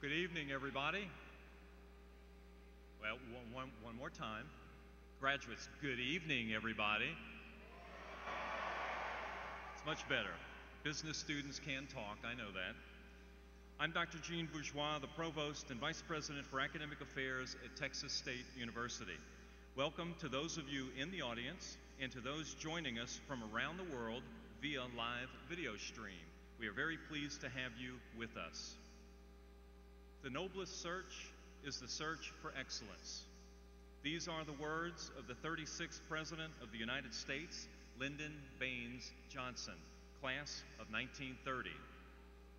Good evening, everybody. Well, one more time. Graduates, good evening, everybody. It's much better. Business students can talk, I know that. I'm Dr. Jean Bourgeois, the Provost and Vice President for Academic Affairs at Texas State University. Welcome to those of you in the audience and to those joining us from around the world via live video stream. We are very pleased to have you with us. The noblest search is the search for excellence. These are the words of the 36th President of the United States, Lyndon Baines Johnson, class of 1930.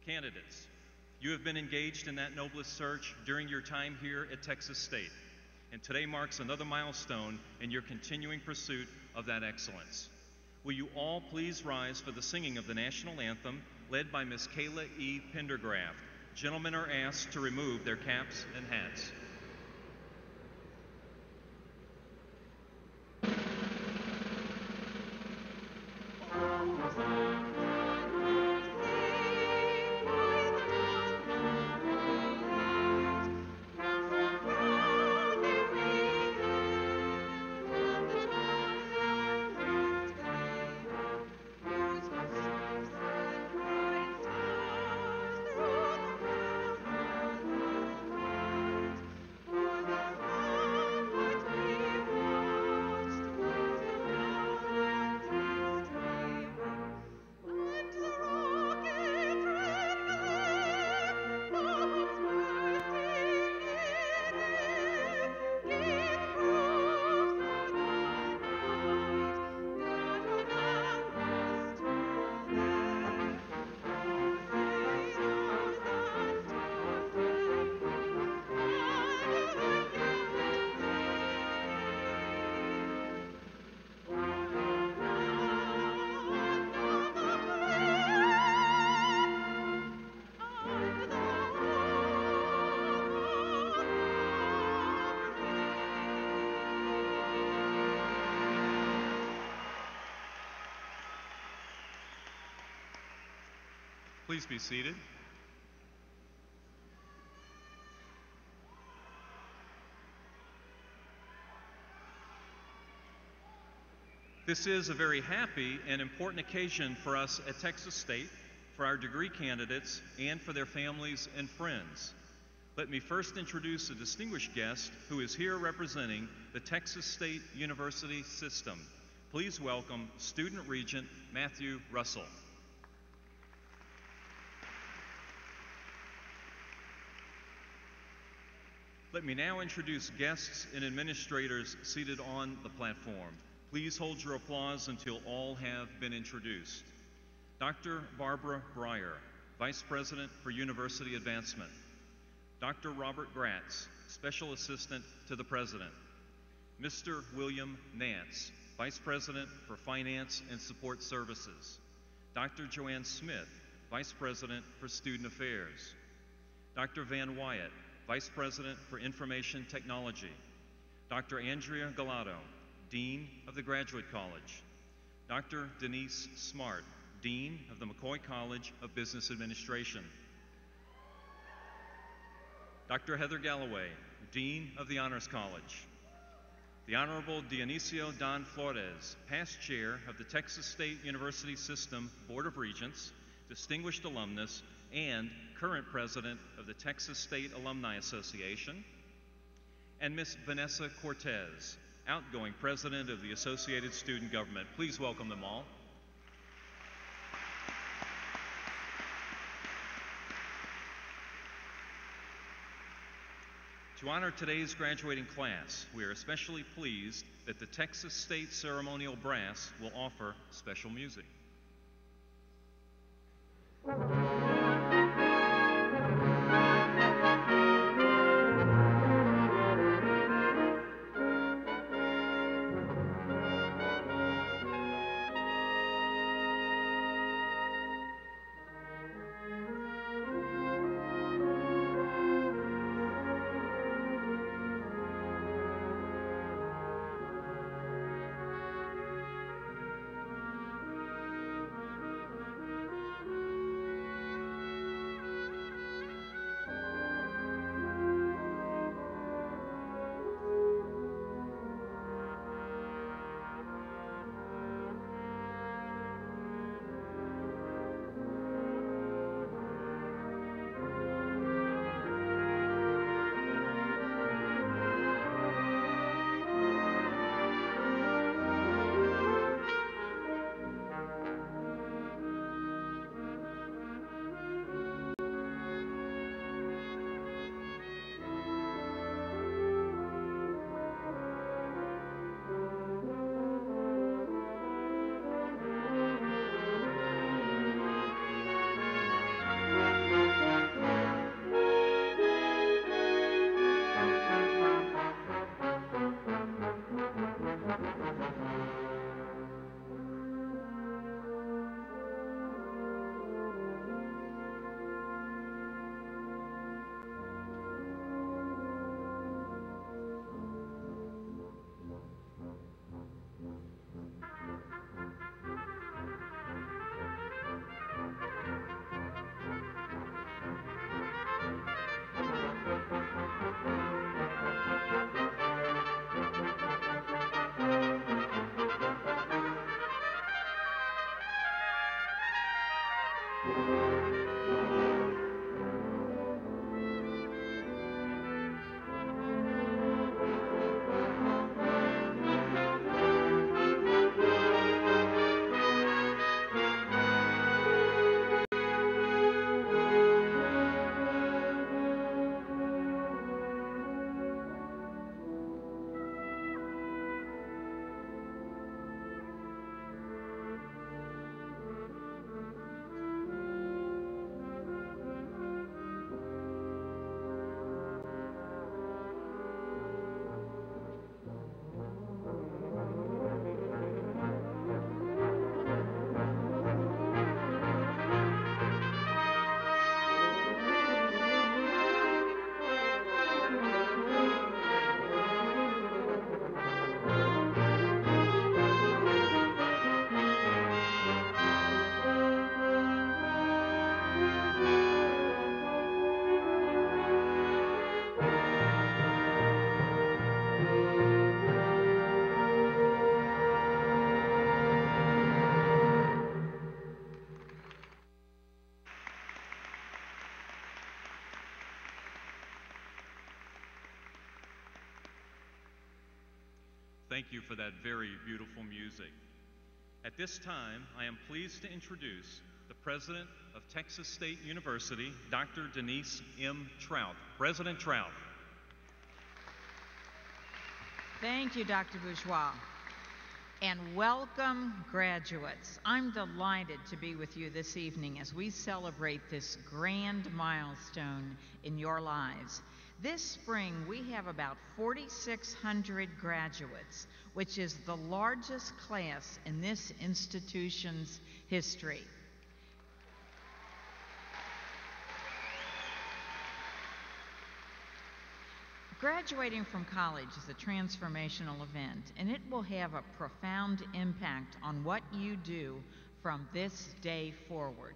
Candidates, you have been engaged in that noblest search during your time here at Texas State, and today marks another milestone in your continuing pursuit of that excellence. Will you all please rise for the singing of the national anthem led by Miss Kayla E. Pendergraft. Gentlemen are asked to remove their caps and hats. Please be seated. This is a very happy and important occasion for us at Texas State, for our degree candidates, and for their families and friends. Let me first introduce a distinguished guest who is here representing the Texas State University system. Please welcome Student Regent Matthew Russell. Let me now introduce guests and administrators seated on the platform. Please hold your applause until all have been introduced. Dr. Barbara Breyer, Vice President for University Advancement. Dr. Robert Gratz, Special Assistant to the President. Mr. William Nance, Vice President for Finance and Support Services. Dr. Joanne Smith, Vice President for Student Affairs. Dr. Van Wyatt, Vice President for Information Technology. Dr. Andrea Galato, Dean of the Graduate College. Dr. Denise Smart, Dean of the Mccoy College of Business Administration. Dr. Heather Galloway, Dean of the Honors College. The Honorable Dionisio Don Flores, past Chair of the Texas State University System Board of Regents, distinguished alumnus, and current President of the Texas State Alumni Association, and Ms. Vanessa Cortez, outgoing President of the Associated Student Government. Please welcome them all. To honor today's graduating class, we are especially pleased that the Texas State Ceremonial Brass will offer special music. Thank you for that very beautiful music. At this time, I am pleased to introduce the President of Texas State University, Dr. Denise M. Trout. President Trout. Thank you, Dr. Bourgeois. And welcome, graduates. I'm delighted to be with you this evening as we celebrate this grand milestone in your lives. This spring, we have about 4,600 graduates, which is the largest class in this institution's history. Graduating from college is a transformational event, and it will have a profound impact on what you do from this day forward.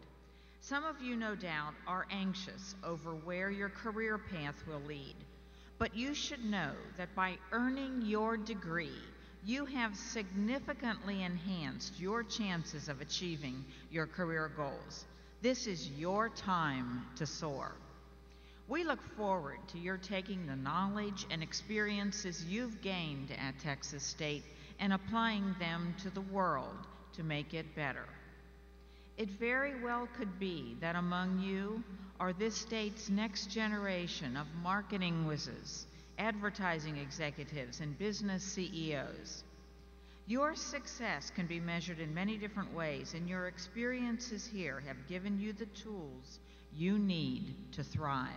Some of you, no doubt, are anxious over where your career path will lead, but you should know that by earning your degree, you have significantly enhanced your chances of achieving your career goals. This is your time to soar. We look forward to your taking the knowledge and experiences you've gained at Texas State and applying them to the world to make it better. It very well could be that among you are this state's next generation of marketing whizzes, advertising executives, and business CEOs. Your success can be measured in many different ways, and your experiences here have given you the tools you need to thrive.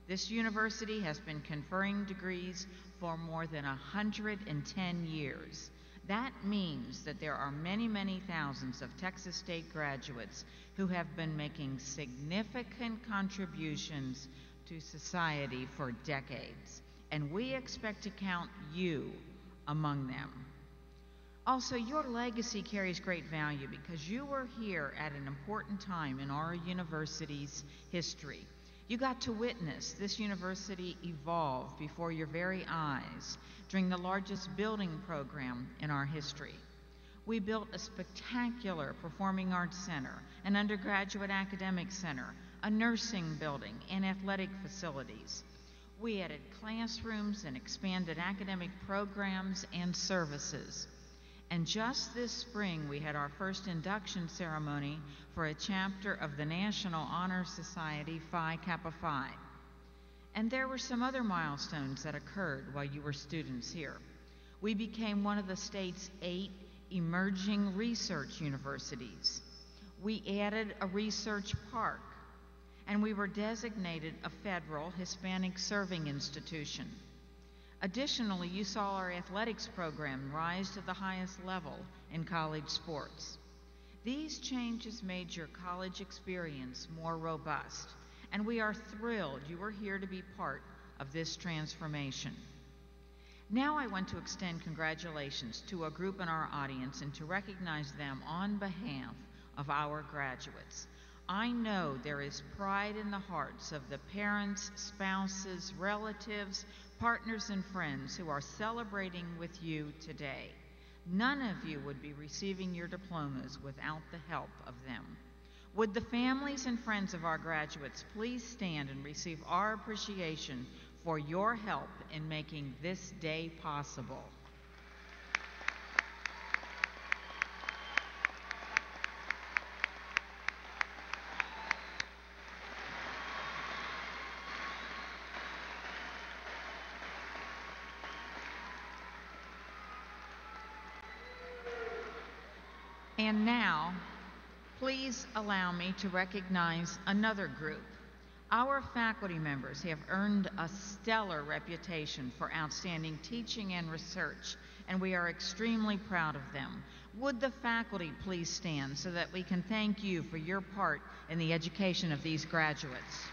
This university has been conferring degrees for more than 110 years. That means that there are many, many thousands of Texas State graduates who have been making significant contributions to society for decades, and we expect to count you among them. Also, your legacy carries great value because you were here at an important time in our university's history. You got to witness this university evolve before your very eyes during the largest building program in our history. We built a spectacular performing arts center, an undergraduate academic center, a nursing building, and athletic facilities. We added classrooms and expanded academic programs and services. And just this spring, we had our first induction ceremony for a chapter of the National Honor Society Phi Kappa Phi. And there were some other milestones that occurred while you were students here. We became one of the state's 8 emerging research universities. We added a research park, and we were designated a federal Hispanic serving institution. Additionally, you saw our athletics program rise to the highest level in college sports. These changes made your college experience more robust, and we are thrilled you are here to be part of this transformation. Now I want to extend congratulations to a group in our audience and to recognize them on behalf of our graduates. I know there is pride in the hearts of the parents, spouses, relatives, partners, and friends who are celebrating with you today. None of you would be receiving your diplomas without the help of them. Would the families and friends of our graduates please stand and receive our appreciation for your help in making this day possible? And now, please allow me to recognize another group. Our faculty members have earned a stellar reputation for outstanding teaching and research, and we are extremely proud of them. Would the faculty please stand so that we can thank you for your part in the education of these graduates?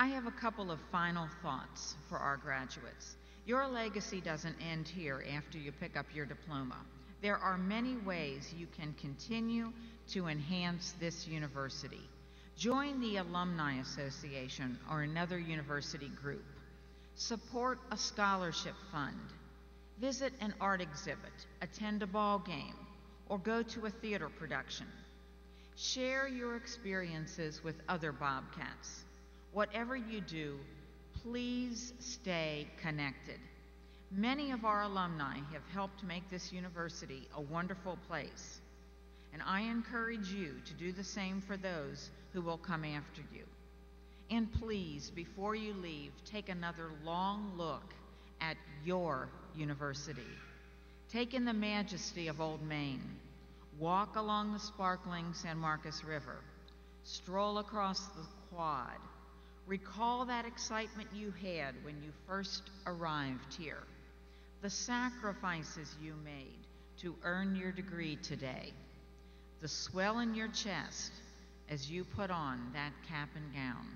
I have a couple of final thoughts for our graduates. Your legacy doesn't end here after you pick up your diploma. There are many ways you can continue to enhance this university. Join the Alumni Association or another university group. Support a scholarship fund. Visit an art exhibit, attend a ball game, or go to a theater production. Share your experiences with other Bobcats. Whatever you do, please stay connected. Many of our alumni have helped make this university a wonderful place, and I encourage you to do the same for those who will come after you. And please, before you leave, take another long look at your university. Take in the majesty of Old Main. Walk along the sparkling San Marcos River. Stroll across the quad. Recall that excitement you had when you first arrived here, the sacrifices you made to earn your degree today, the swell in your chest as you put on that cap and gown.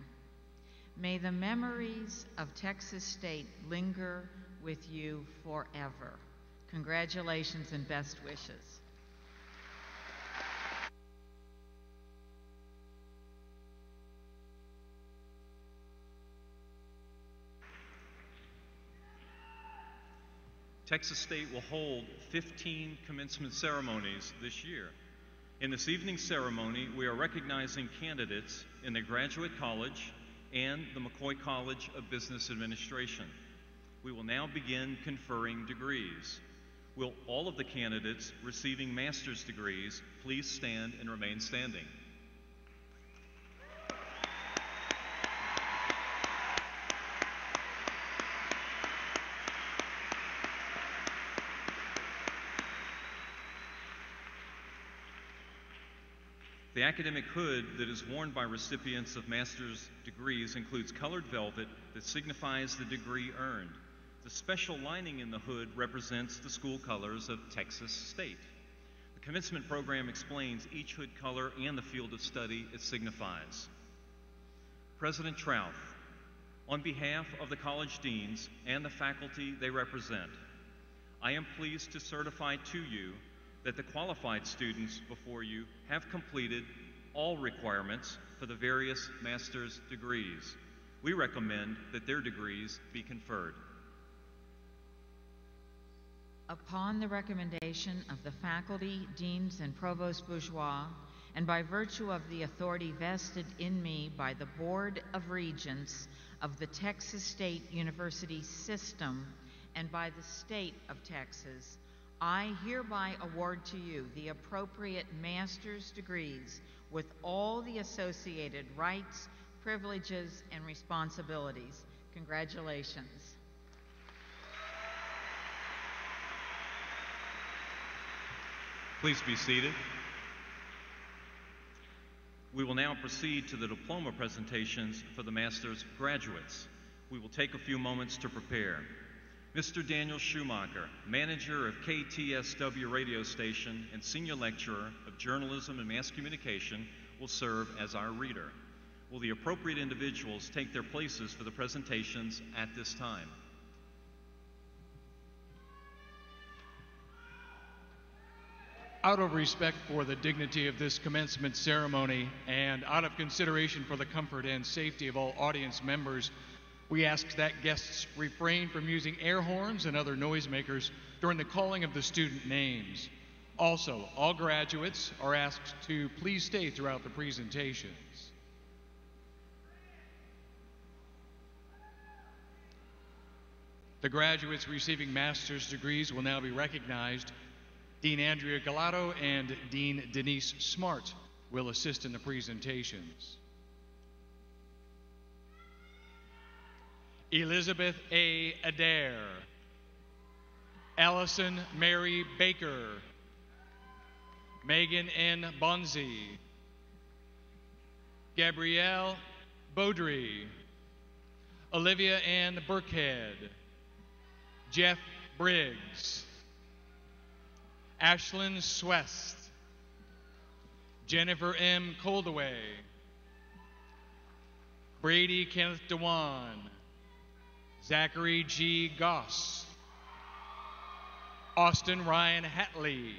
May the memories of Texas State linger with you forever. Congratulations and best wishes. Texas State will hold 15 commencement ceremonies this year. In this evening's ceremony, we are recognizing candidates in the Graduate College and the Mccoy College of Business Administration. We will now begin conferring degrees. Will all of the candidates receiving master's degrees please stand and remain standing? The academic hood that is worn by recipients of master's degrees includes colored velvet that signifies the degree earned. The special lining in the hood represents the school colors of Texas State. The commencement program explains each hood color and the field of study it signifies. President Trouth, on behalf of the college deans and the faculty they represent, I am pleased to certify to you that the qualified students before you have completed all requirements for the various master's degrees. We recommend that their degrees be conferred. Upon the recommendation of the faculty, deans, and provost bourgeois, and by virtue of the authority vested in me by the Board of Regents of the Texas State University System and by the State of Texas, I hereby award to you the appropriate master's degrees with all the associated rights, privileges, and responsibilities. Congratulations. Please be seated. We will now proceed to the diploma presentations for the master's graduates. We will take a few moments to prepare. Mr. Daniel Schumacher, manager of KTSW radio station and senior lecturer of journalism and mass communication, will serve as our reader. Will the appropriate individuals take their places for the presentations at this time? Out of respect for the dignity of this commencement ceremony and out of consideration for the comfort and safety of all audience members, we ask that guests refrain from using air horns and other noisemakers during the calling of the student names. Also, all graduates are asked to please stay throughout the presentations. The graduates receiving master's degrees will now be recognized. Dean Andrea Galato and Dean Denise Smart will assist in the presentations. Elizabeth A. Adair, Allison Mary Baker, Megan N. Bonzi, Gabrielle Beaudry, Olivia Ann Burkhead, Jeff Briggs, Ashlyn Swest, Jennifer M. Coldaway, Brady Kenneth Dewan, Zachary G. Goss, Austin Ryan Hatley,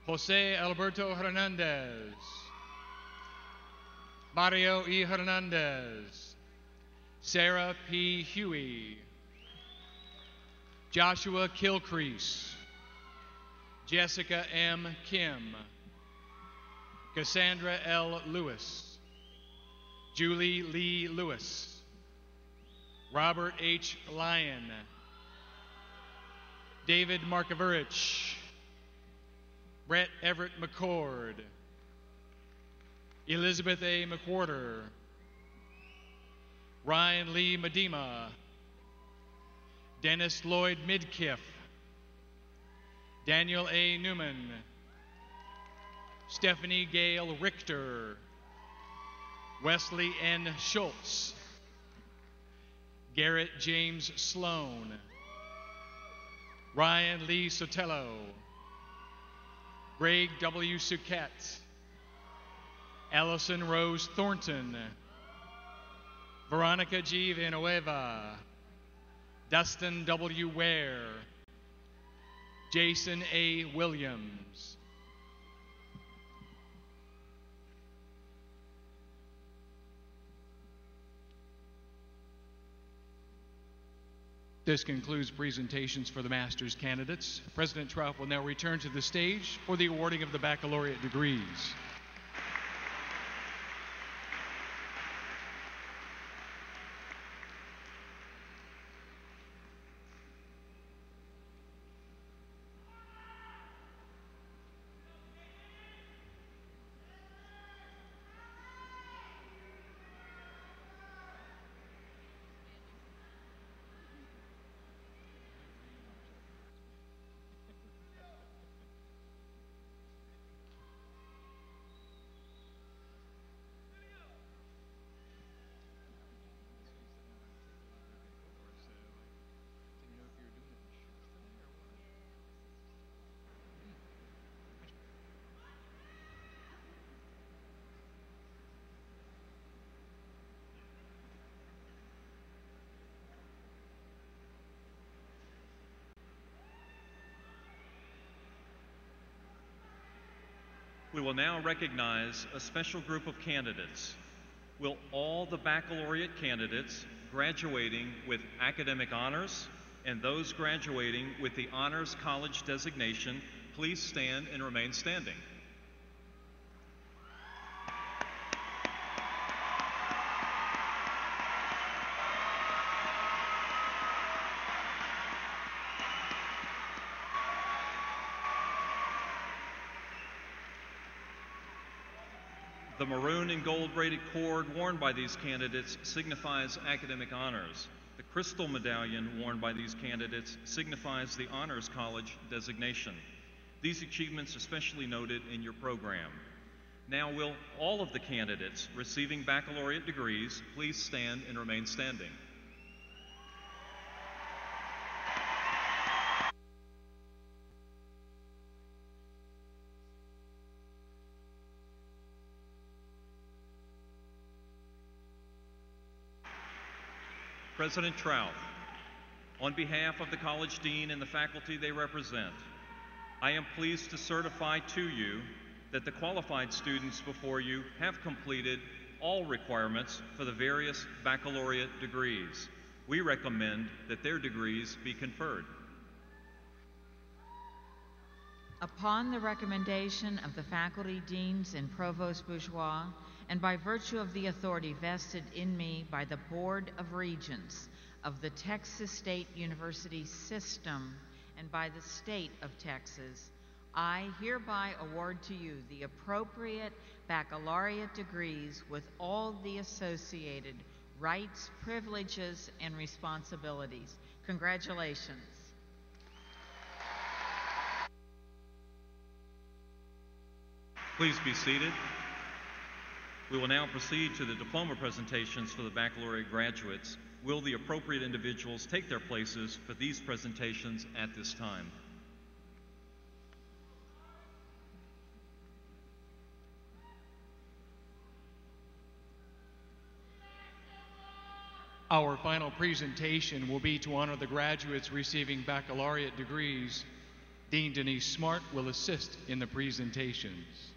Jose Alberto Hernandez, Mario E. Hernandez, Sarah P. Huey, Joshua Kilcrease, Jessica M. Kim, Cassandra L. Lewis, Julie Lee Lewis, Robert H. Lyon, David Markovich, Brett Everett McCord, Elizabeth A. McWhorter, Ryan Lee Medema, Dennis Lloyd Midkiff, Daniel A. Newman, Stephanie Gale Richter, Wesley N. Schultz, Garrett James Sloan, Ryan Lee Sotelo, Greg W. Suquette, Allison Rose Thornton, Veronica G. Villanueva, Dustin W. Ware, Jason A. Williams. This concludes presentations for the master's candidates. President Trump will now return to the stage for the awarding of the baccalaureate degrees. We will now recognize a special group of candidates. Will all the baccalaureate candidates graduating with academic honors and those graduating with the Honors College designation please stand and remain standing? The maroon and gold braided cord worn by these candidates signifies academic honors. The crystal medallion worn by these candidates signifies the Honors College designation. These achievements especially noted in your program. Now will all of the candidates receiving baccalaureate degrees please stand and remain standing. President Trout, on behalf of the College Dean and the faculty they represent, I am pleased to certify to you that the qualified students before you have completed all requirements for the various baccalaureate degrees. We recommend that their degrees be conferred. Upon the recommendation of the faculty deans and provost bourgeois, and by virtue of the authority vested in me by the Board of Regents of the Texas State University System and by the state of Texas, I hereby award to you the appropriate baccalaureate degrees with all the associated rights, privileges, and responsibilities. Congratulations. Please be seated. We will now proceed to the diploma presentations for the baccalaureate graduates. Will the appropriate individuals take their places for these presentations at this time? Our final presentation will be to honor the graduates receiving baccalaureate degrees. Dean Denise Smart will assist in the presentations.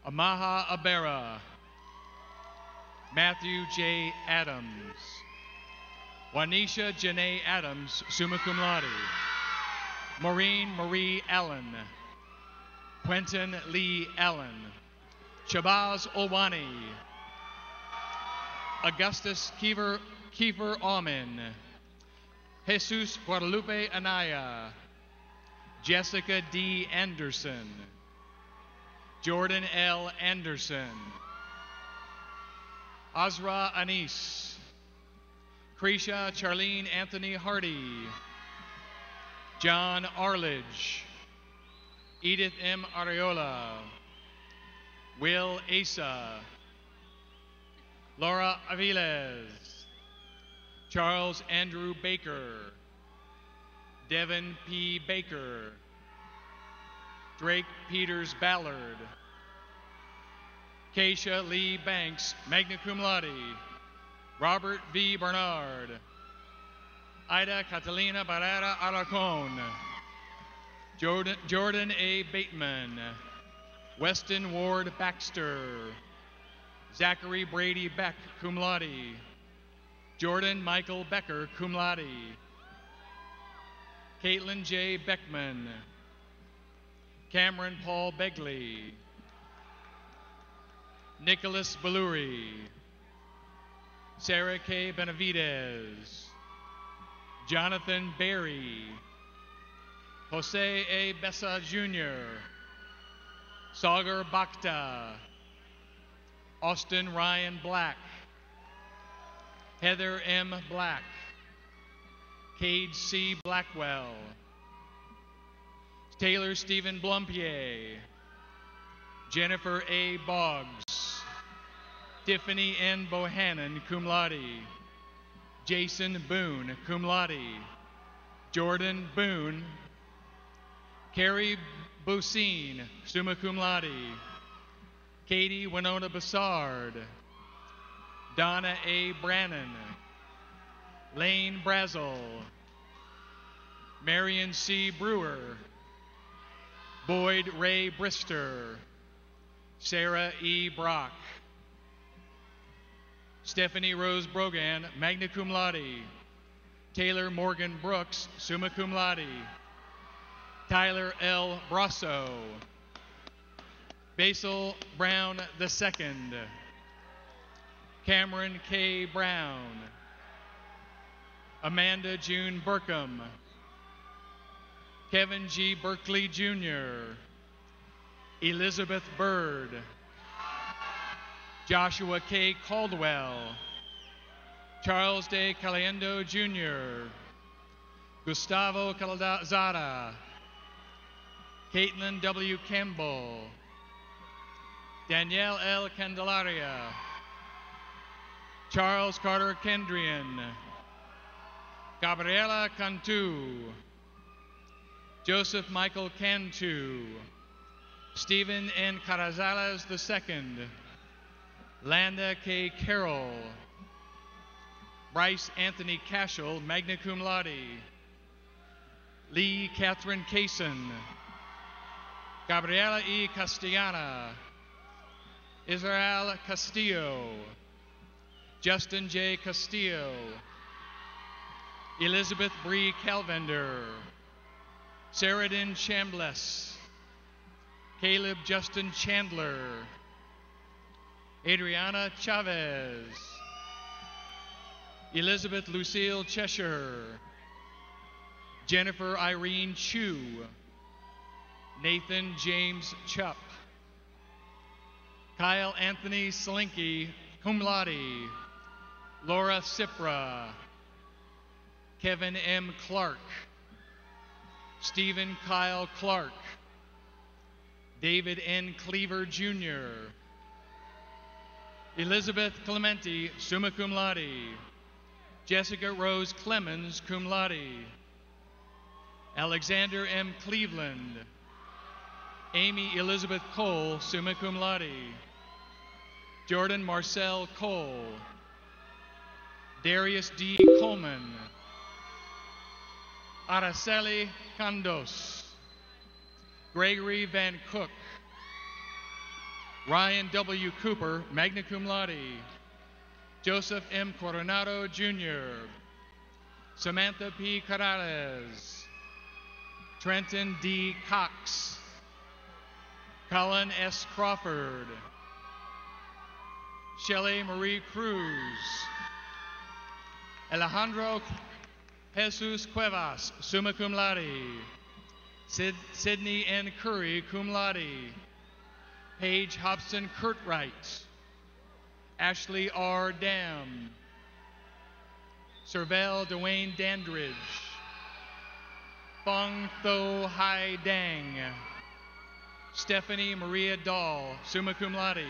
Amaha Abera, Matthew J. Adams, Juanisha Janae Adams, summa cum laude, Maureen Marie Allen, Quentin Lee Allen, Shabazz Olwani, Augustus Kiefer Auman, Jesus Guadalupe Anaya, Jessica D. Anderson, Jordan L. Anderson, Azra Anis, Krisha Charlene Anthony Hardy, John Arledge, Edith M. Areola, Will Asa, Laura Aviles, Charles Andrew Baker, Devin P. Baker, Drake Peters Ballard, Keisha Lee Banks, magna cum laude, Robert V. Bernard, Ida Catalina Barrera Alarcon, Jordan A. Bateman, Weston Ward Baxter, Zachary Brady Beck, cum laude, Jordan Michael Becker, cum laude, Caitlin J. Beckman, Cameron Paul Begley, Nicholas Belluri, Sarah K. Benavidez, Jonathan Berry, Jose A. Bessa Jr., Sagar Bakhta, Austin Ryan Black, Heather M. Black, Cade C. Blackwell, Taylor Stephen Blumpier, Jennifer A. Boggs, Tiffany N. Bohannon, cum laude, Jason Boone, cum laude, Jordan Boone, Carrie Boussine, summa cum laude, Katie Winona Bassard, Donna A. Brannon, Lane Brazel, Marion C. Brewer, Boyd Ray Brister, Sarah E. Brock, Stephanie Rose Brogan, magna cum laude, Taylor Morgan Brooks, summa cum laude, Tyler L. Brasso, Basil Brown II, Cameron K. Brown, Amanda June Burkham, Kevin G. Berkeley Jr., Elizabeth Bird, Joshua K. Caldwell, Charles De Caliendo Jr., Gustavo Calzada, Caitlin W. Campbell, Danielle L. Candelaria, Charles Carter Kendrian, Gabriela Cantu, Joseph Michael Cantu, Stephen N. Carazales II, Landa K. Carroll, Bryce Anthony Cashel, magna cum laude, Lee Catherine Kaysen, Gabriela E. Castellana, Israel Castillo, Justin J. Castillo, Elizabeth Bree Calvender, Saradin Chambliss, Caleb Justin Chandler, Adriana Chavez, Elizabeth Lucille Cheshire, Jennifer Irene Chu, Nathan James Chupp, Kyle Anthony Slinky, cum laude, Laura Cipra, Kevin M. Clark, Stephen Kyle Clark, David N. Cleaver Jr., Elizabeth Clementi, summa cum laude, Jessica Rose Clemens, cum laude, Alexander M. Cleveland, Amy Elizabeth Cole, summa cum laude, Jordan Marcel Cole, Darius D. Coleman, Araceli Candos, Gregory Van Cook, Ryan W. Cooper, magna cum laude, Joseph M. Coronado Jr., Samantha P. Corrales, Trenton D. Cox, Colin S. Crawford, Shelley Marie Cruz, Alejandro Jesus Cuevas, summa cum laude, Sydney N. Curry, cum laude, Paige Hobson Curtwright, Ashley R. Dam, Servelle Dwayne Dandridge, Fong Tho Hai Dang, Stephanie Maria Dahl, summa cum laude,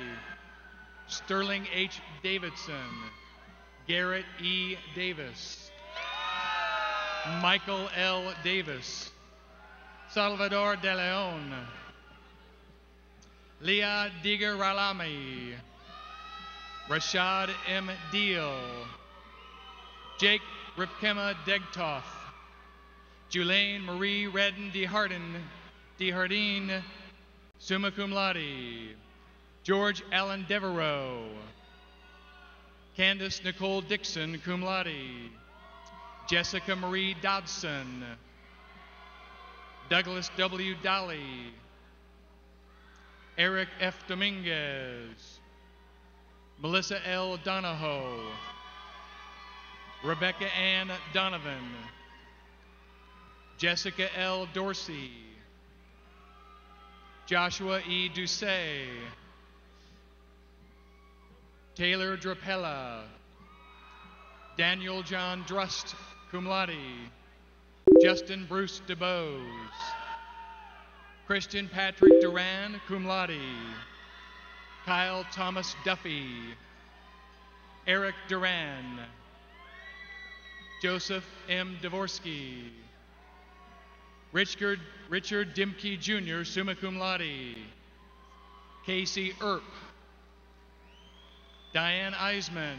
Sterling H. Davidson, Garrett E. Davis, Michael L. Davis, Salvador De Leon, Leah Digger Ralami, Rashad M. Deal, Jake Ripkema Degtoff, Julaine Marie Redden DeHardine, summa cum laude, George Allen Devereaux, Candace Nicole Dixon, cum laude, Jessica Marie Dodson, Douglas W. Dolly, Eric F. Dominguez, Melissa L. Donahoe, Rebecca Ann Donovan, Jessica L. Dorsey, Joshua E. Doucet, Taylor Drapella, Daniel John Drust, cum laude, Justin Bruce DeBose, Christian Patrick Duran, cum laude, Kyle Thomas Duffy, Eric Duran, Joseph M. Dvorsky, Richard Dimke Jr., summa cum laude, Casey Earp, Diane Eisman,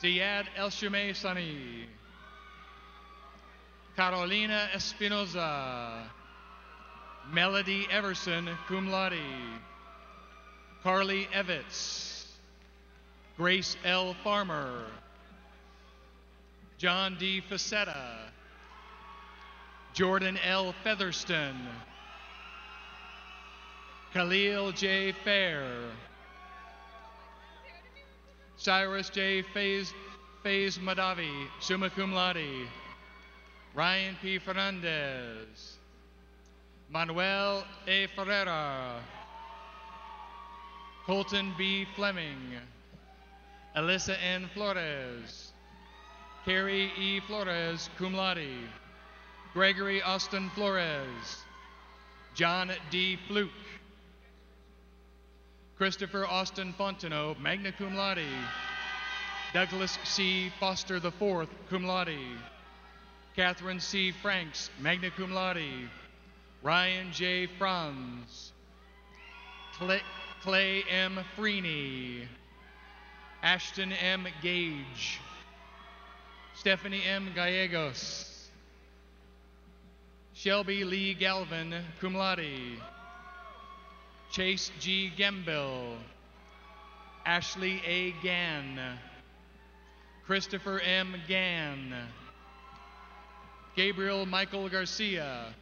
Ziad El-Shumay Sani, Carolina Espinoza, Melody Everson, cum laude, Carly Evitz, Grace L. Farmer, John D. Facetta, Jordan L. Featherston, Khalil J. Fair, Cyrus J. Faze Madavi, summa cum laude, Ryan P. Fernandez, Manuel A. Ferreira, Colton B. Fleming, Alyssa N. Flores. Carrie E. Flores, cum laude. Gregory Austin Flores. John D. Fluke. Christopher Austin Fontenot, magna cum laude. Douglas C. Foster IV, cum laude. Catherine C. Franks, magna cum laude. Ryan J. Franz. Clay M. Freeney. Ashton M. Gage. Stephanie M. Gallegos. Shelby Lee Galvin, cum laude. Chase G. Gembill. Ashley A. Gann. Christopher M. Gann. Gabriel Michael Garcia.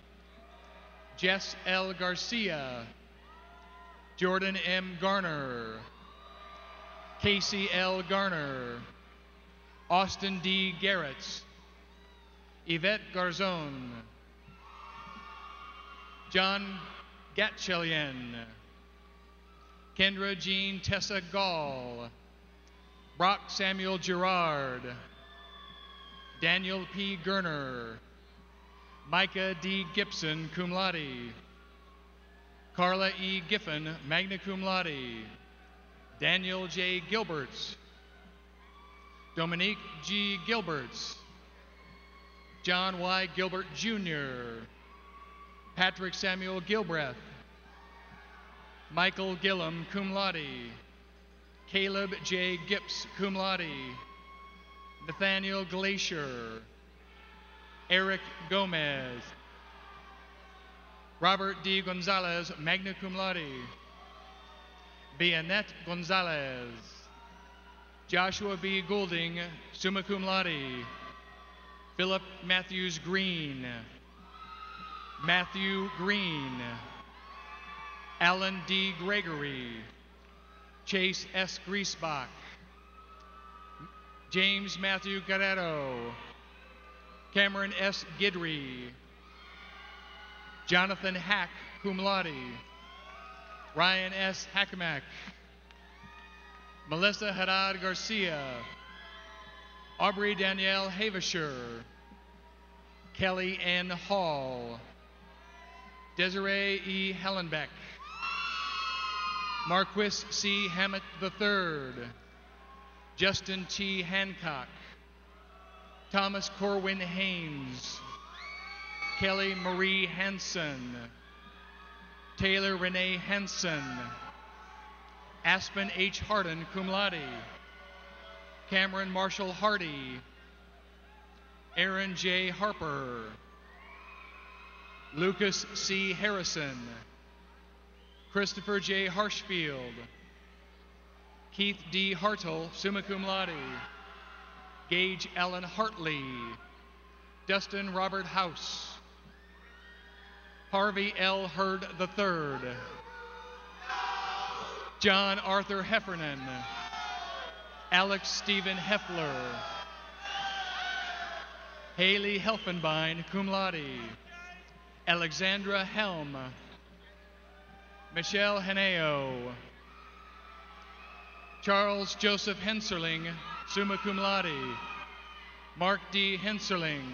Jess L. Garcia. Jordan M. Garner. Casey L. Garner. Austin D. Garrett. Yvette Garzon. John Gatchelian. Kendra Jean Tessa Gall. Brock Samuel Gerard. Daniel P. Gerner. Micah D. Gibson, cum laude. Carla E. Giffen, magna cum laude. Daniel J. Gilberts. Dominique G. Gilberts. John Y. Gilbert Jr. Patrick Samuel Gilbreth. Michael Gillum, cum laude. Caleb J. Gips, cum laude. Nathaniel Glacier. Eric Gomez. Robert D. Gonzalez, magna cum laude. Bianette Gonzalez. Joshua B. Goulding, summa cum laude. Philip Matthews Green. Matthew Green. Alan D. Gregory. Chase S. Griesbach. James Matthew Guerrero. Cameron S. Gidry. Jonathan Hack, cum laude. Ryan S. Hackmack. Melissa Haddad Garcia. Aubrey Danielle Havisher. Kelly N. Hall. Desiree E. Hellenbeck. Marquis C. Hammett III. Justin T. Hancock. Thomas Corwin Haynes. Kelly Marie Hansen. Taylor Renee Hansen. Aspen H. Hardin, cum laude. Cameron Marshall Hardy. Aaron J. Harper. Lucas C. Harrison. Christopher J. Harshfield. Keith D. Hartle, summa cum laude. Gage Allen Hartley. Dustin Robert House. Harvey L. Hurd III. John Arthur Heffernan. Alex Stephen Heffler. Haley Helfenbein, cum laude. Alexandra Helm. Michelle Heneo. Charles Joseph Henserling, summa cum laude. Mark D. Henserling.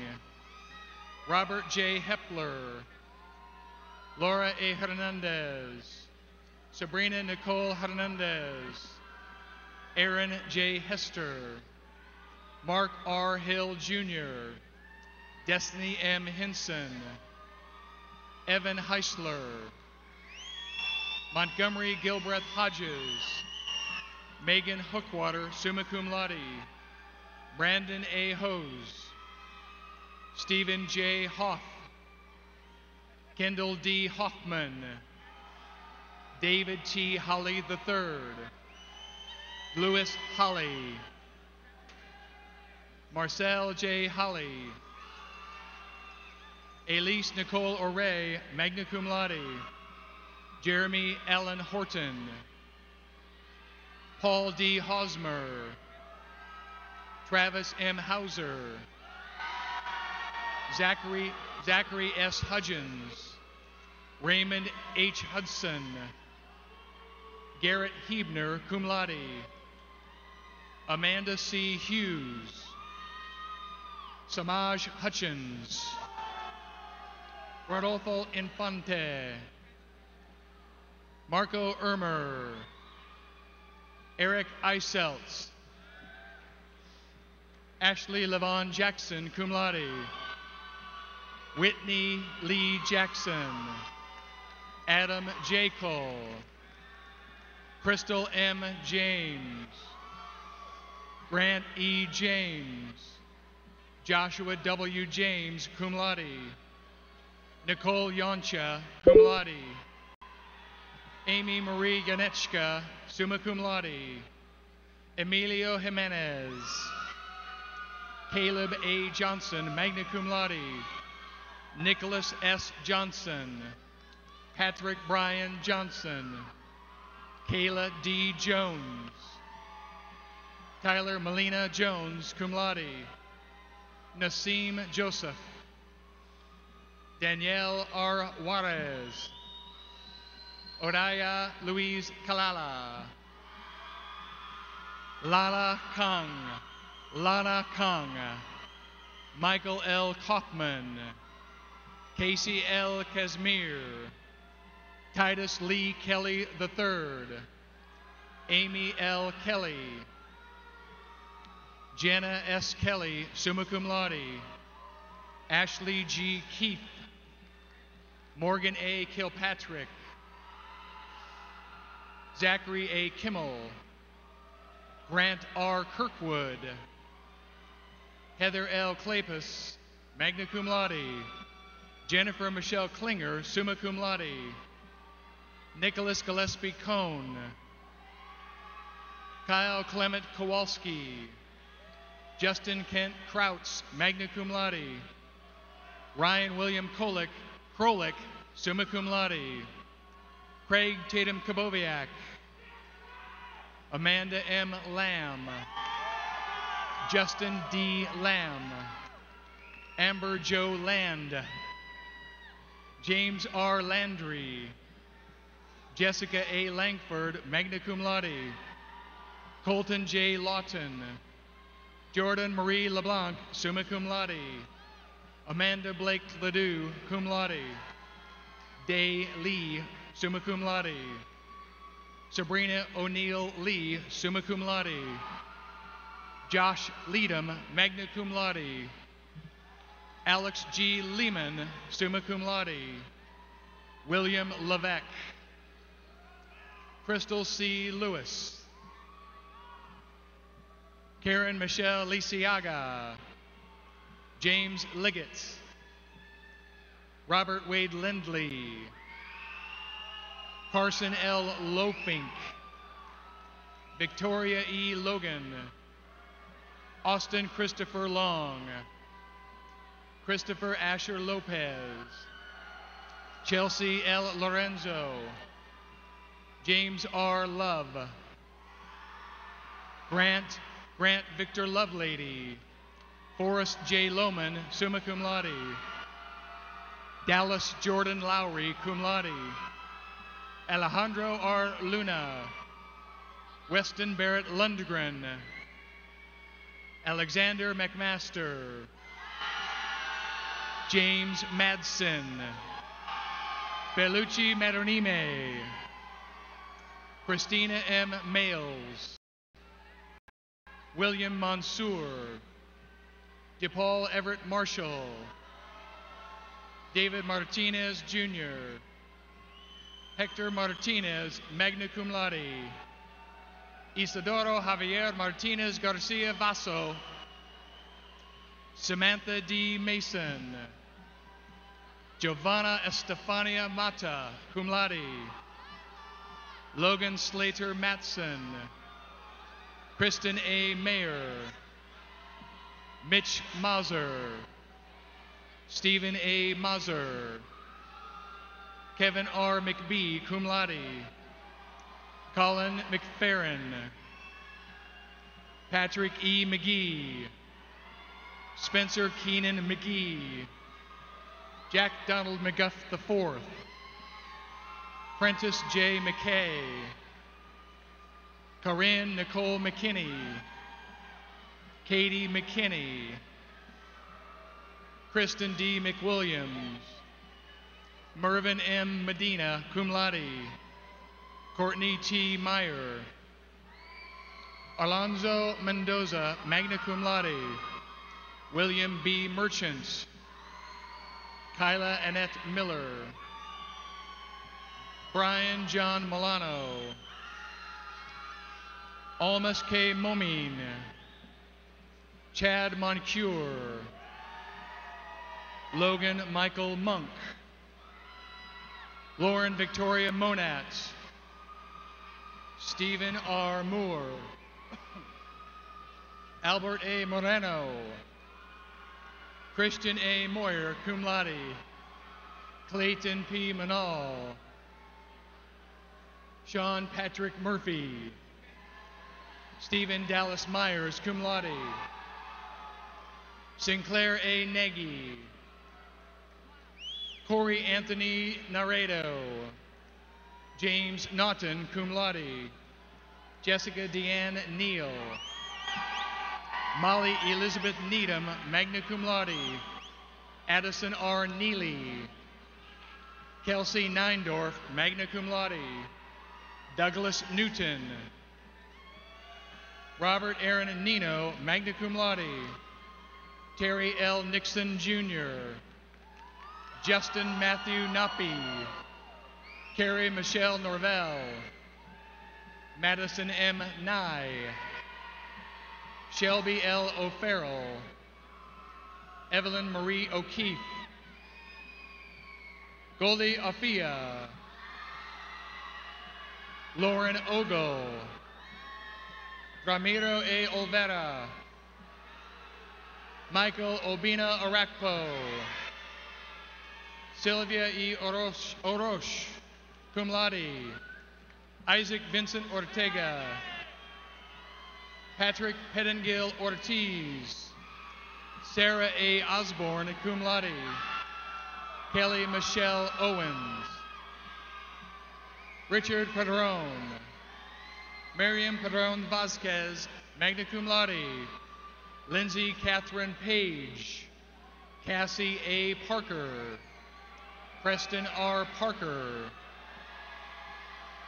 Robert J. Hepler. Laura A. Hernandez. Sabrina Nicole Hernandez. Aaron J. Hester. Mark R. Hill Jr. Destiny M. Hinson. Evan Heisler. Montgomery Gilbreth Hodges. Megan Hookwater, summa cum laude. Brandon A. Hose. Stephen J. Hoff. Kendall D. Hoffman. David T. Holly III. Louis Holly. Marcel J. Holly. Elise Nicole Oray, magna cum laude. Jeremy Allen Horton. Paul D. Hosmer. Travis M. Hauser. Zachary S. Hudgens. Raymond H. Hudson. Garrett Hebner, cum laude. Amanda C. Hughes, Samaj Hutchins, Rodolfo Infante, Marco Ermer, Eric Eiseltz, Ashley Levon Jackson, cum laude, Whitney Lee Jackson, Adam J. Cole, Crystal M. James, Grant E. James, Joshua W. James, cum laude, Nicole Yoncha, cum laude, Amy Marie Ganechka, summa cum laude, Emilio Jimenez, Caleb A. Johnson, magna cum laude, Nicholas S. Johnson, Patrick Brian Johnson, Kayla D. Jones, Tyler Melina Jones, cum laude, Nasim Joseph, Danielle R. Juarez, Odaya Louise Kalala, Lana Kang, Michael L. Kaufman, Casey L. Casimir, Titus Lee Kelly III, Amy L. Kelly, Jenna S. Kelly, summa cum laude, Ashley G. Keith, Morgan A. Kilpatrick, Zachary A. Kimmel, Grant R. Kirkwood, Heather L. Klapis, magna cum laude, Jennifer Michelle Klinger, summa cum laude, Nicholas Gillespie Cohn, Kyle Clement Kowalski, Justin Kent Krautz, magna cum laude, Ryan William Krolik, summa cum laude, Craig Tatum Kaboviak, Amanda M. Lamb, Justin D. Lamb, Amber Jo Land, James R. Landry, Jessica A. Langford, magna cum laude, Colton J. Lawton, Jordan Marie LeBlanc, summa cum laude, Amanda Blake Ledoux, cum laude, Day Lee, summa cum laude, Sabrina O'Neill Lee, summa cum laude, Josh Leadham, magna cum laude, Alex G. Lehman, summa cum laude, William Levesque, Crystal C. Lewis, Karen Michelle Lisiaga, James Liggett, Robert Wade Lindley, Carson L. Lopink, Victoria E. Logan, Austin Christopher Long, Christopher Asher Lopez, Chelsea L. Lorenzo, James R. Love, Grant Victor Lovelady, Forrest J. Lohman, summa cum laude, Dallas Jordan Lowry, cum laude, Alejandro R. Luna, Weston Barrett Lundgren, Alexander McMaster, James Madsen, Bellucci Madronime, Christina M. Males, William Mansour, DePaul Everett Marshall, David Martinez Jr., Hector Martinez, magna cum laude, Isidoro Javier Martinez Garcia Vaso, Samantha D. Mason, Giovanna Estefania Mata, cum laude, Logan Slater Matson, Kristen A. Mayer, Mitch Mazur, Stephen A. Mazur, Kevin R. McBee, cum laude, Colin McFerrin, Patrick E. McGee, Spencer Keenan McGee, Jack Donald McGuff IV, Prentice J. McKay, Corinne Nicole McKinney, Katie McKinney, Kristen D. McWilliams, Mervyn M. Medina, cum laude, Courtney T. Meyer, Alonzo Mendoza, magna cum laude, William B. Merchant, Kyla Annette Miller, Brian John Milano, Almas K. Momin, Chad Moncure, Logan Michael Monk, Lauren Victoria Monat, Stephen R. Moore, Albert A. Moreno, Christian A. Moyer, cum laude, Clayton P. Manal, Sean Patrick Murphy, Stephen Dallas Myers, cum laude, Sinclair A. Nagy, Corey Anthony Naredo, James Naughton, cum laude, Jessica Deanne Neal, Molly Elizabeth Needham, magna cum laude, Addison R. Neely, Kelsey Neindorf, magna cum laude, Douglas Newton, Robert Aaron Nino, magna cum laude, Terry L. Nixon Jr., Justin Matthew Napi, Carrie Michelle Norvell, Madison M. Nye, Shelby L. O'Farrell, Evelyn Marie O'Keefe, Goldie Afia, Lauren Ogle, Ramiro A. Olvera, Michael Obina Arakpo, Sylvia E. Orosh, cum laude, Isaac Vincent Ortega, Patrick Pettingill Ortiz, Sarah A. Osborne, cum laude, Kelly Michelle Owens, Richard Padron, Miriam Padron Vasquez, magna cum laude, Lindsay Catherine Page, Cassie A. Parker, Preston R. Parker,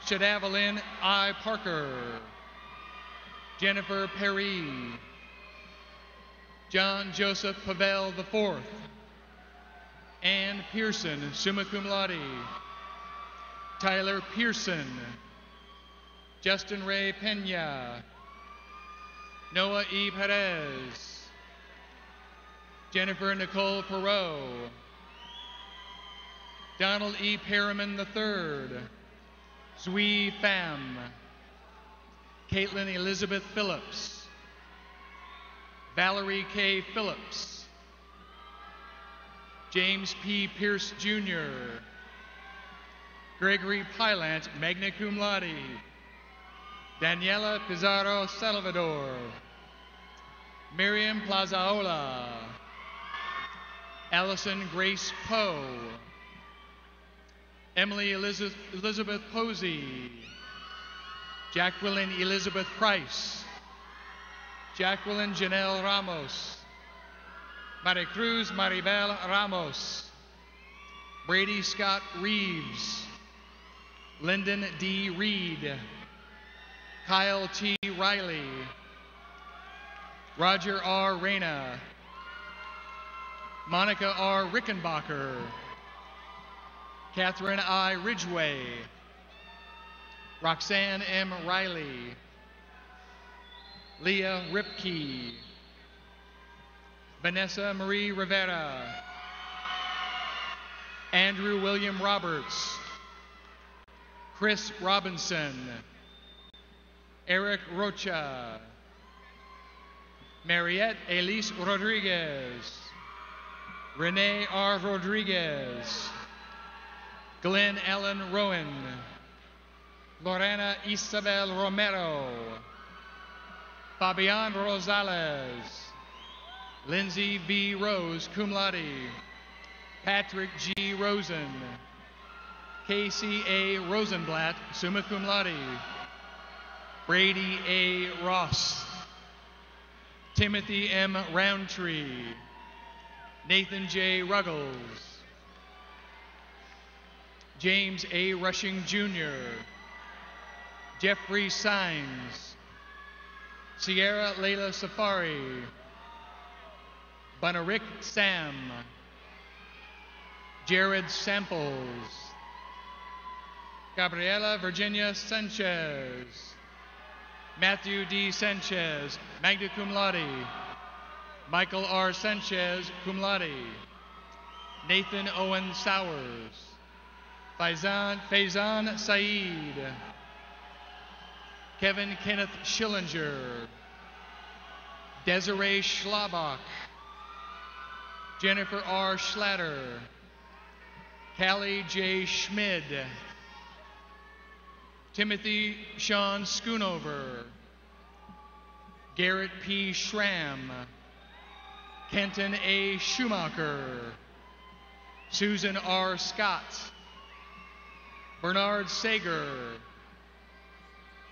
Shadavalyn I. Parker, Jennifer Perry, John Joseph Pavel IV, Ann Pearson, summa cum laude, Tyler Pearson, Justin Ray Pena, Noah E. Perez, Jennifer Nicole Perot, Donald E. Perriman III, Duy Pham, Caitlin Elizabeth Phillips, Valerie K. Phillips, James P. Pierce Jr., Gregory Pylant, magna cum laude, Daniela Pizarro Salvador, Miriam Plazaola, Allison Grace Poe, Emily Elizabeth Posey, Jacqueline Elizabeth Price, Jacqueline Janelle Ramos, Maricruz Maribel Ramos, Brady Scott Reeves, Lyndon D. Reed, Kyle T. Riley, Roger R. Reyna, Monica R. Rickenbacher, Catherine I. Ridgway, Roxanne M. Riley, Leah Ripke, Vanessa Marie Rivera, Andrew William Roberts, Chris Robinson, Eric Rocha, Mariette Elise Rodriguez, Renee R. Rodriguez, Glenn Allen Rowan, Lorena Isabel Romero, Fabian Rosales, Lindsay V. Rose, cum laude, Patrick G. Rosen, Casey A. Rosenblatt, summa cum laude, Brady A. Ross, Timothy M. Roundtree, Nathan J. Ruggles, James A. Rushing Jr., Jeffrey Sines, Sierra Layla Safari, Banarik Sam, Jared Samples, Gabriela Virginia Sanchez, Matthew D. Sanchez, magna cum laude, Michael R. Sanchez, cum laude, Nathan Owen Sowers, Faizan Saeed, Kevin Kenneth Schillinger, Desiree Schlabach, Jennifer R. Schlatter, Callie J. Schmid, Timothy Sean Schoonover, Garrett P. Schramm, Kenton A. Schumacher, Susan R. Scott, Bernard Sager,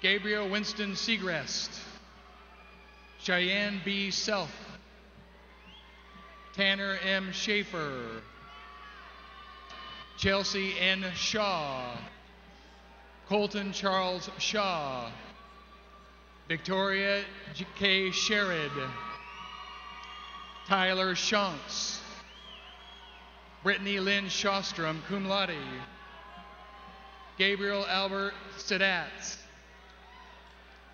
Gabriel Winston Segrest, Cheyenne B. Self, Tanner M. Schaefer, Chelsea N. Shaw, Colton Charles Shaw, Victoria K. Sherrod, Tyler Shonks, Brittany Lynn Shostrom, cum laude, Gabriel Albert Sadat,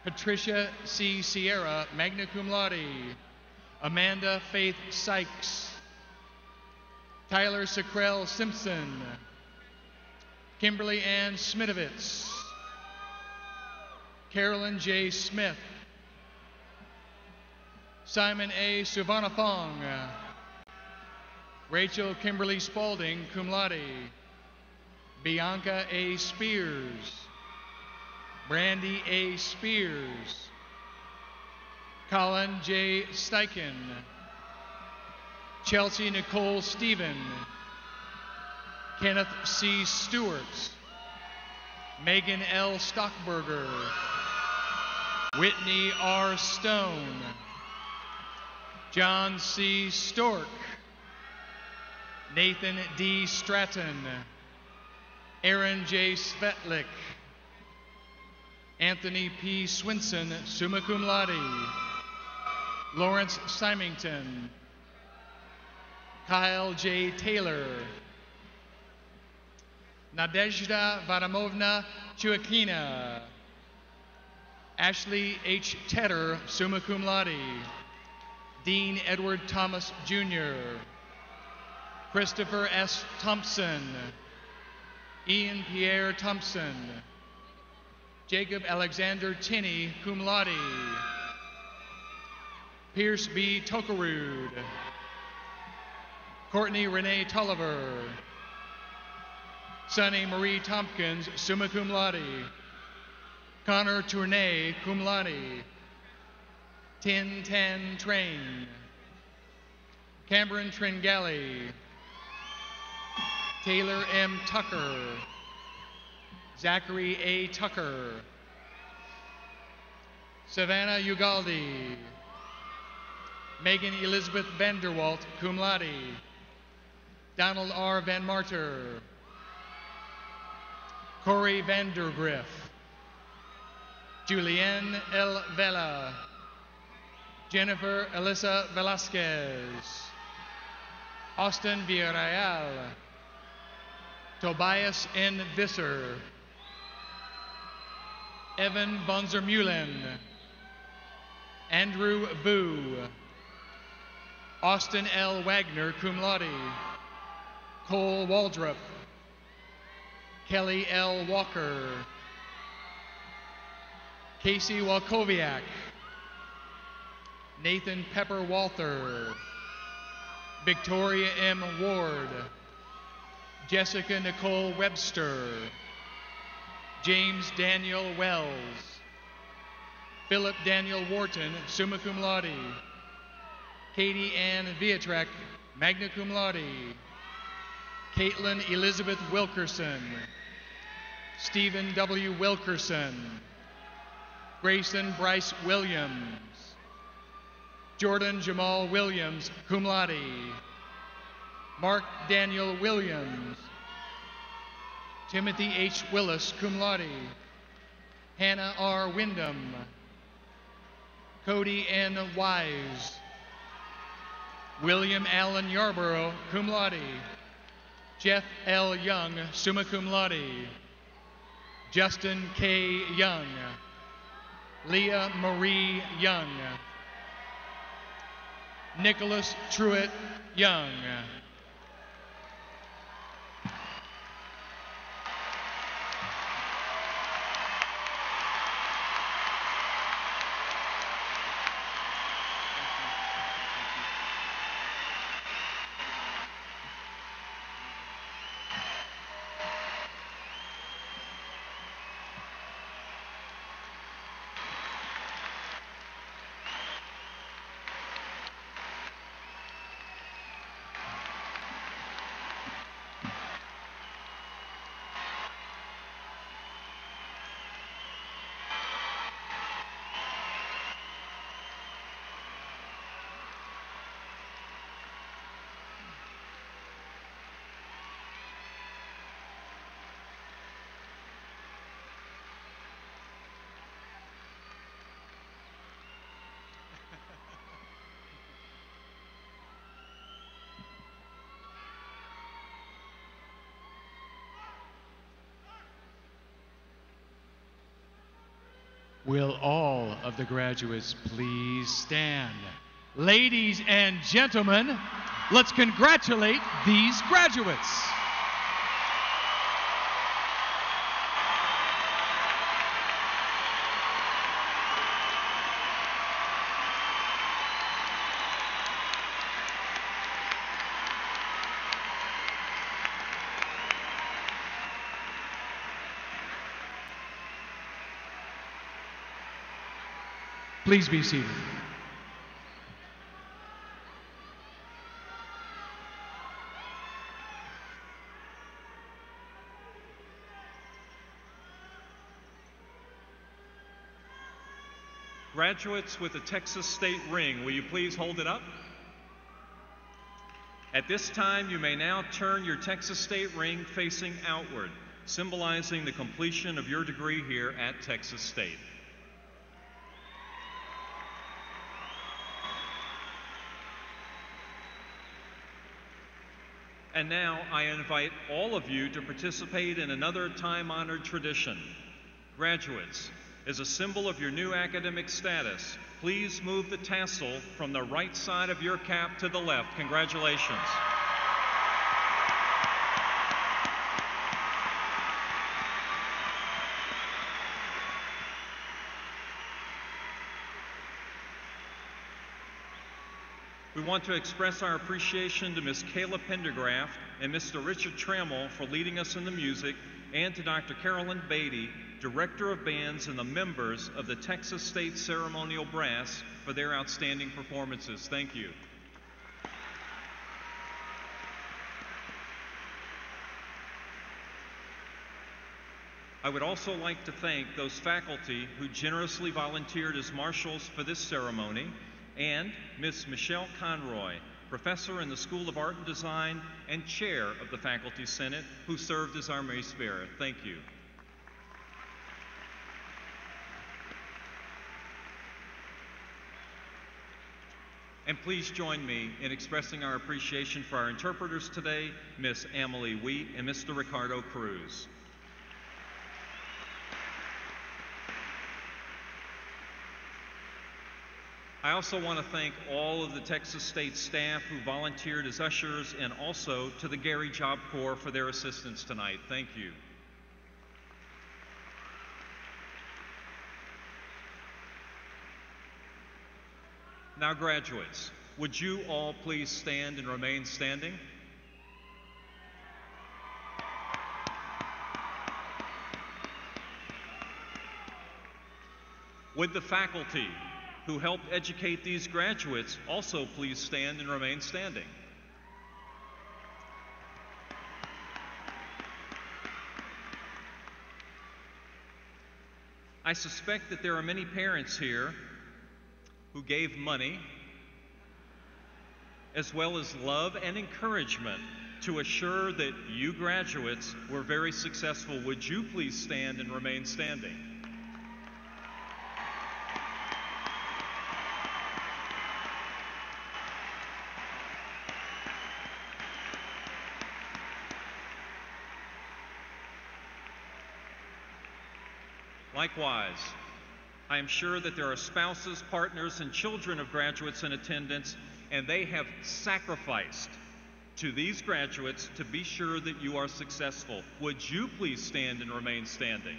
Patricia C. Sierra, magna cum laude, Amanda Faith Sykes, Tyler Sekrell Simpson, Kimberly Ann Smitovitz, Carolyn J. Smith, Simon A. Suvanafong, Rachel Kimberly Spalding, cum laude, Bianca A. Spears, Brandy A. Spears, Colin J. Steichen, Chelsea Nicole Stephen, Kenneth C. Stewart, Megan L. Stockberger, Whitney R. Stone, John C. Stork, Nathan D. Stratton, Aaron J. Svetlik, Anthony P. Swinson, summa cum laude, Lawrence Symington, Kyle J. Taylor, Nadezhda Vadamovna Chuakina, Ashley H. Tedder, summa cum laude, Dean Edward Thomas Jr., Christopher S. Thompson, Ian Pierre Thompson, Jacob Alexander Tinney, cum laude, Pierce B. Tokarud, Courtney Renee Tulliver, Sunny Marie Tompkins, summa cum laude, Connor Tournay, cum laude, Tin Tan Train, Cameron Tringali, Taylor M. Tucker, Zachary A. Tucker, Savannah Ugaldi, Megan Elizabeth Vanderwalt, cum laude, Donald R. Van Marter, Corey Vandergriff, Julianne L. Vela, Jennifer Alyssa Velasquez, Austin Villarreal, Tobias N. Visser, Evan Bonzermulin, Andrew Vu, Austin L. Wagner, cum laude, Cole Waldrop, Kelly L. Walker, Casey Walkowiak, Nathan Pepper Walther, Victoria M. Ward, Jessica Nicole Webster, James Daniel Wells, Philip Daniel Wharton, summa cum laude, Katie Ann Viatrek, magna cum laude, Caitlin Elizabeth Wilkerson, Stephen W. Wilkerson, Grayson Bryce Williams, Jordan Jamal Williams, cum laude. Mark Daniel Williams. Timothy H. Willis, cum laude. Hannah R. Wyndham. Cody N. Wise. William Allen Yarborough, cum laude. Jeff L. Young, summa cum laude. Justin K. Young. Leah Marie Young. Nicholas Truitt Young. Will all of the graduates please stand? Ladies and gentlemen, let's congratulate these graduates. Please be seated. Graduates with a Texas State ring, will you please hold it up? At this time, you may now turn your Texas State ring facing outward, symbolizing the completion of your degree here at Texas State. And now I invite all of you to participate in another time-honored tradition. Graduates, as a symbol of your new academic status, please move the tassel from the right side of your cap to the left. Congratulations. We want to express our appreciation to Ms. Kayla Pendergraft and Mr. Richard Trammell for leading us in the music, and to Dr. Carolyn Beatty, Director of Bands, and the members of the Texas State Ceremonial Brass for their outstanding performances. Thank you. I would also like to thank those faculty who generously volunteered as marshals for this ceremony, and Ms. Michelle Conroy, professor in the School of Art and Design and chair of the Faculty Senate, who served as our Mace Bearer. Thank you. And please join me in expressing our appreciation for our interpreters today, Ms. Emily Wheat and Mr. Ricardo Cruz. I also want to thank all of the Texas State staff who volunteered as ushers, and also to the Gary Job Corps for their assistance tonight. Thank you. Now, graduates, would you all please stand and remain standing? Would the faculty who helped educate these graduates also please stand and remain standing? I suspect that there are many parents here who gave money as well as love and encouragement to assure that you graduates were very successful, would you please stand and remain standing? Likewise, I am sure that there are spouses, partners, and children of graduates in attendance, and they have sacrificed to these graduates to be sure that you are successful. Would you please stand and remain standing?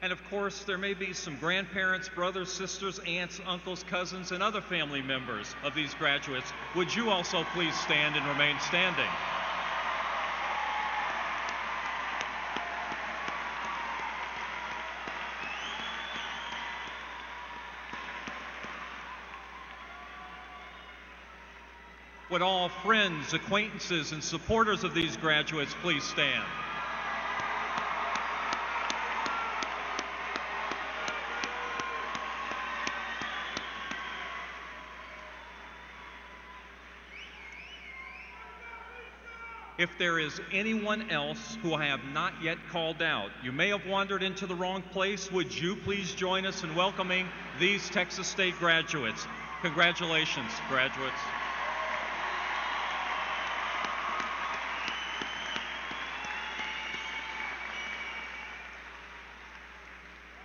And of course, there may be some grandparents, brothers, sisters, aunts, uncles, cousins, and other family members of these graduates. Would you also please stand and remain standing? Would all friends, acquaintances, and supporters of these graduates please stand? If there is anyone else who I have not yet called out, you may have wandered into the wrong place. Would you please join us in welcoming these Texas State graduates? Congratulations, graduates.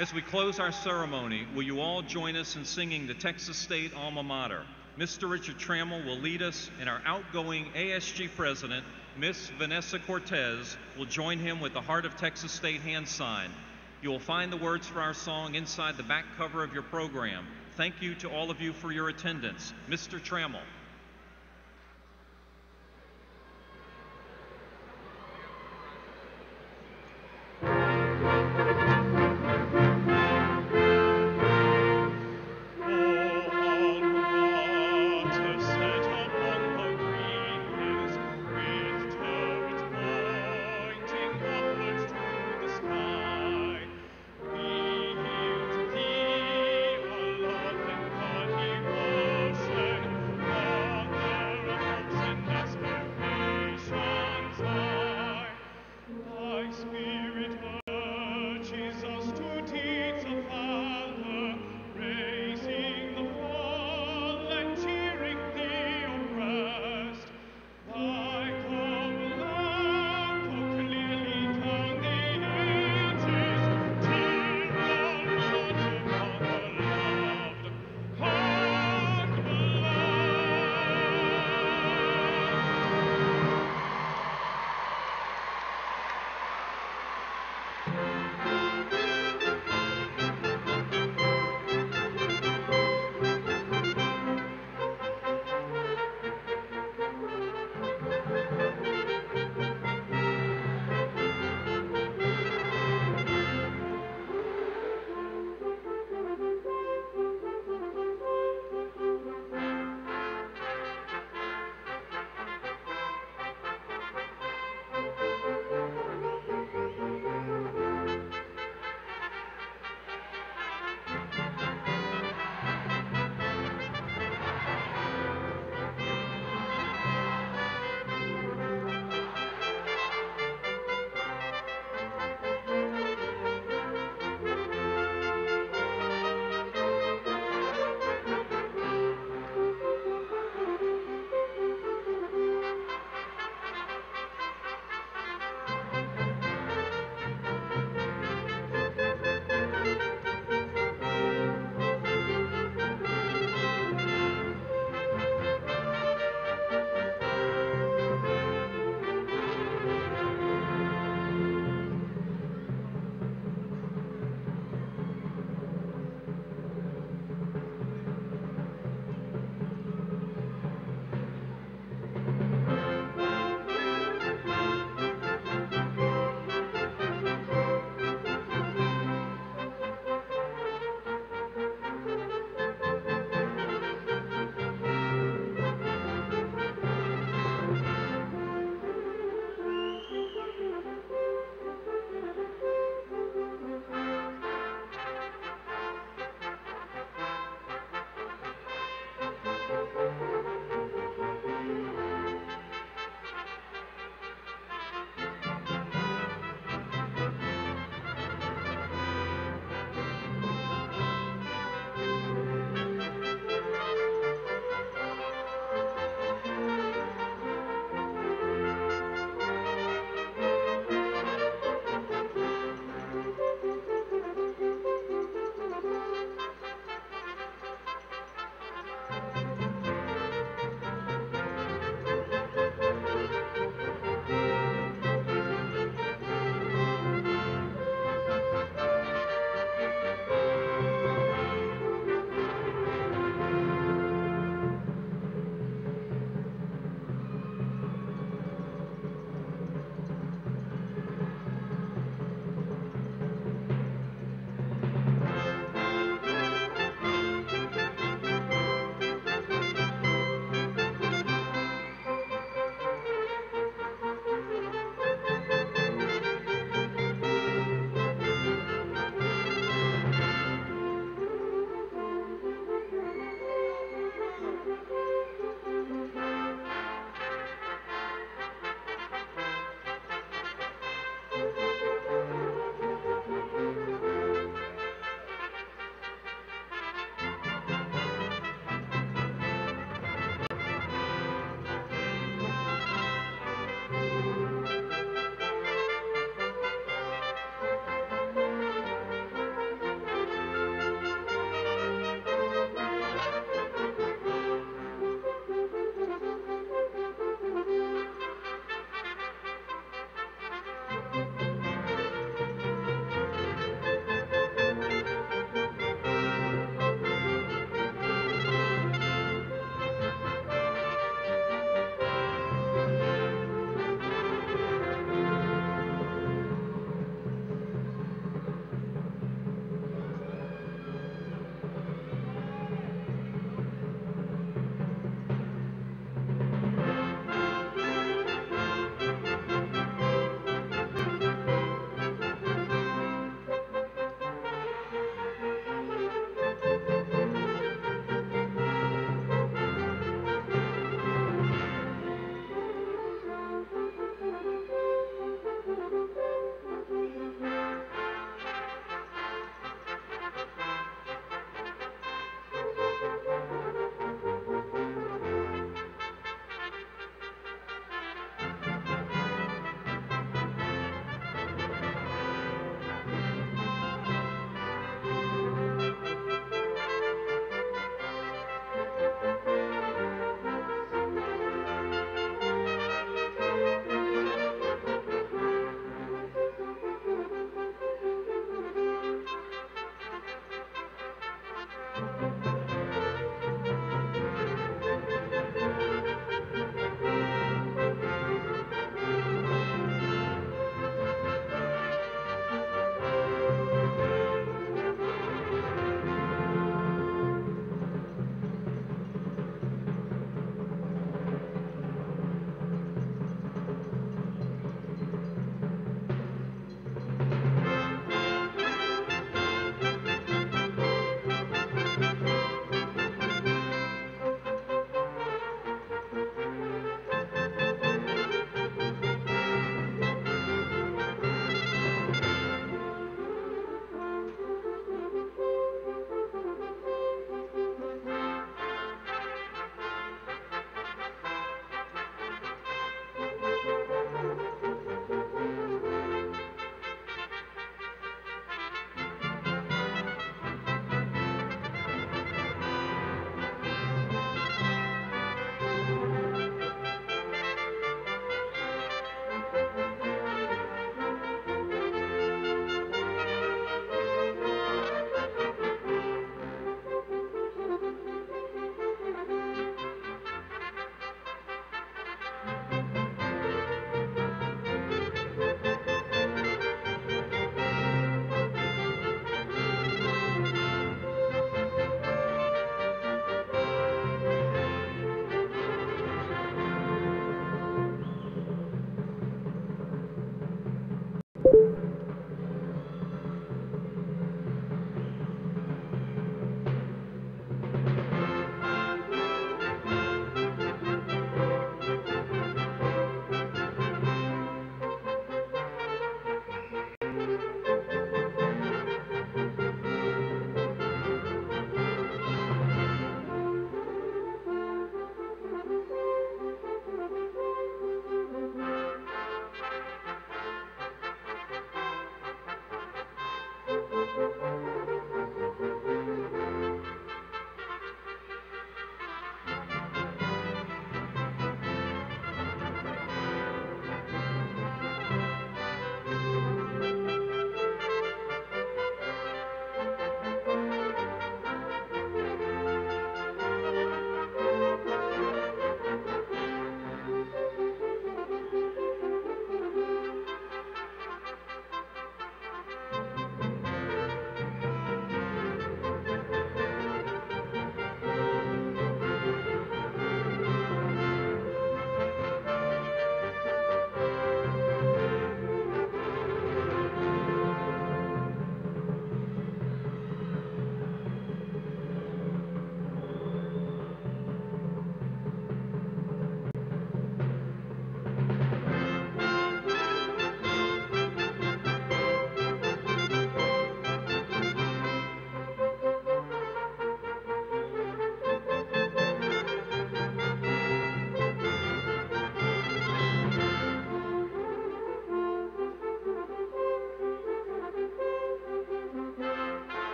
As we close our ceremony, will you all join us in singing the Texas State alma mater? Mr. Richard Trammell will lead us, and our outgoing ASG president, Miss Vanessa Cortez, will join him with the Heart of Texas State hand sign. You will find the words for our song inside the back cover of your program. Thank you to all of you for your attendance. Mr. Trammell.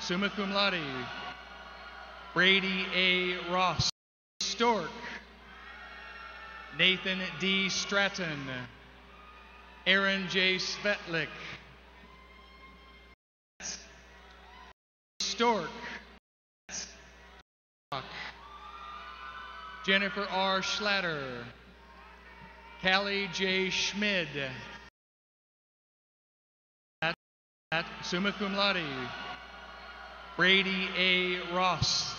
summa cum laude. Brady A. Ross. Stork. Nathan D. Stratton. Aaron J. Svetlik. Stork. Jennifer R. Schlatter. Callie J. Schmid. Summa cum laude. Brady A. Ross.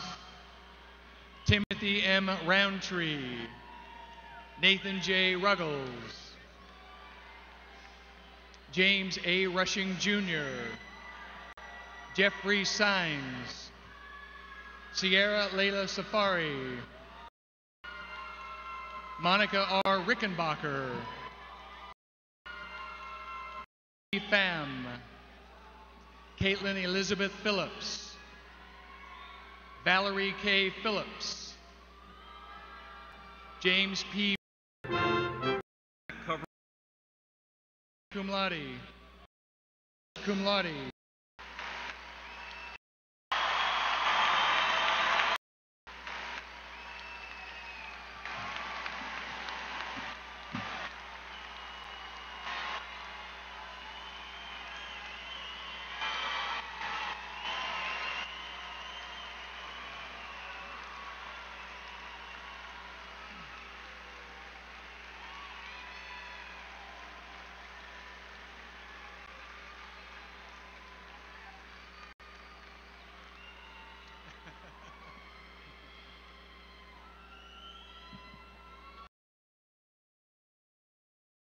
Timothy M. Roundtree. Nathan J. Ruggles. James A. Rushing Jr. Jeffrey Sines. Sierra Layla Safari. Monica R. Rickenbacher. Duy Pham. Caitlin Elizabeth Phillips. Valerie K. Phillips. James P. Cover. Cum laude. Cum laude.